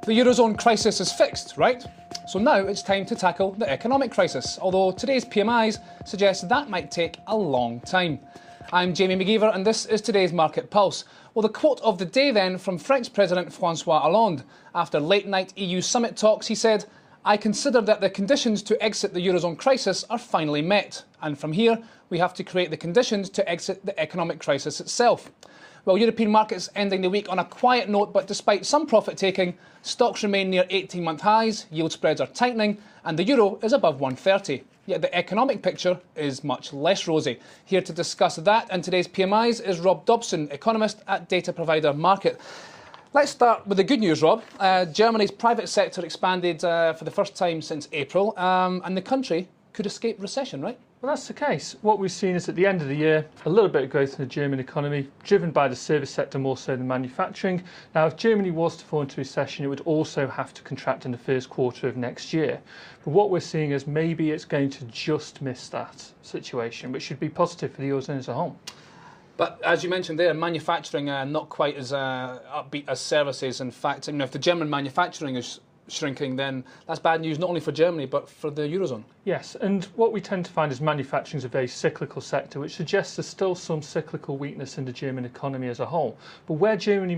The Eurozone crisis is fixed, right? So now it's time to tackle the economic crisis, although today's PMIs suggest that might take a long time. I'm Jamie McGeever and this is today's Market Pulse. Well, the quote of the day then from French President François Hollande. After late-night EU summit talks, he said, "I consider that the conditions to exit the Eurozone crisis are finally met, and from here we have to create the conditions to exit the economic crisis itself." Well, European markets ending the week on a quiet note, but despite some profit-taking, stocks remain near 18-month highs, yield spreads are tightening, and the euro is above 130. Yet the economic picture is much less rosy. Here to discuss that and today's PMIs is Rob Dobson, economist at data provider Market. Let's start with the good news, Rob. Germany's private sector expanded for the first time since April, and the country could escape recession, right? Well, that's the case. What we've seen is at the end of the year, a little bit of growth in the German economy, driven by the service sector more so than manufacturing. Now, if Germany was to fall into recession, it would also have to contract in the first quarter of next year. But what we're seeing is maybe it's going to just miss that situation, which should be positive for the Eurozone as a whole. But as you mentioned there, manufacturing not quite as upbeat as services. In fact, if the German manufacturing is shrinking, then that's bad news not only for Germany but for the Eurozone. Yes, and what we tend to find is manufacturing is a very cyclical sector, which suggests there's still some cyclical weakness in the German economy as a whole. But where German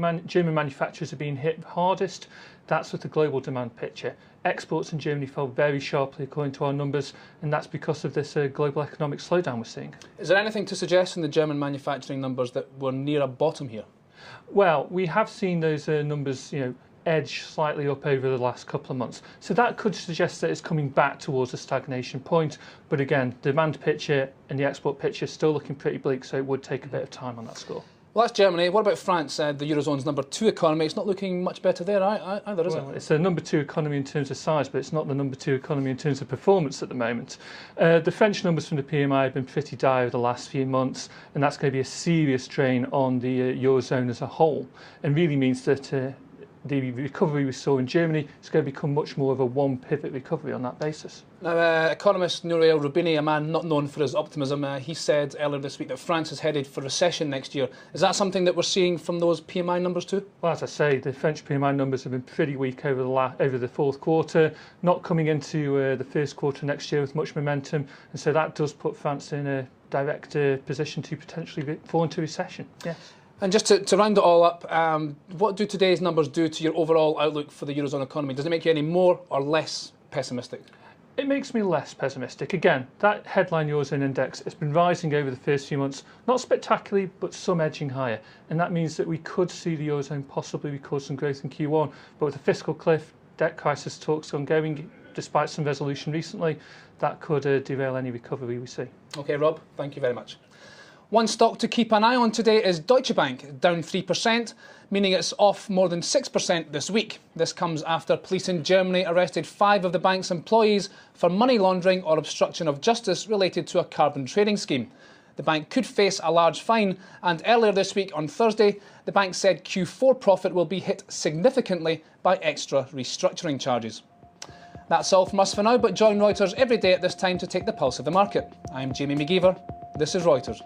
manufacturers are being hit hardest, that's with the global demand picture. Exports in Germany fell very sharply according to our numbers, and that's because of this global economic slowdown we're seeing. Is there anything to suggest in the German manufacturing numbers that we're near a bottom here? Well, we have seen those numbers, edge slightly up over the last couple of months. So that could suggest that it's coming back towards a stagnation point. But again, demand picture and the export picture is still looking pretty bleak, so it would take a bit of time on that score. Well, that's Germany. What about France, the Eurozone's number 2 economy? It's not looking much better there either, is it? It's the number 2 economy in terms of size, but it's not the number 2 economy in terms of performance at the moment. The French numbers from the PMI have been pretty dire over the last few months, and that's going to be a serious strain on the Eurozone as a whole, and really means that the recovery we saw in Germany is going to become much more of a one-pivot recovery on that basis. Now, economist Nouriel Roubini, a man not known for his optimism, he said earlier this week that France is headed for recession next year. Is that something that we're seeing from those PMI numbers too? Well, as I say, the French PMI numbers have been pretty weak over the fourth quarter, not coming into the first quarter next year with much momentum, and so that does put France in a direct position to potentially fall into recession. Yes. And just to round it all up, what do today's numbers do to your overall outlook for the Eurozone economy? Does it make you any more or less pessimistic? It makes me less pessimistic. Again, that headline Eurozone index has been rising over the first few months, not spectacularly, but some edging higher. And that means that we could see the Eurozone possibly record some growth in Q1. But with the fiscal cliff, debt crisis talks ongoing, despite some resolution recently, that could derail any recovery we see. OK, Rob, thank you very much. One stock to keep an eye on today is Deutsche Bank, down 3%, meaning it's off more than 6% this week. This comes after police in Germany arrested 5 of the bank's employees for money laundering or obstruction of justice related to a carbon trading scheme. The bank could face a large fine, and earlier this week on Thursday, the bank said Q4 profit will be hit significantly by extra restructuring charges. That's all from us for now, but join Reuters every day at this time to take the pulse of the market. I'm Jamie McGeever. This is Reuters.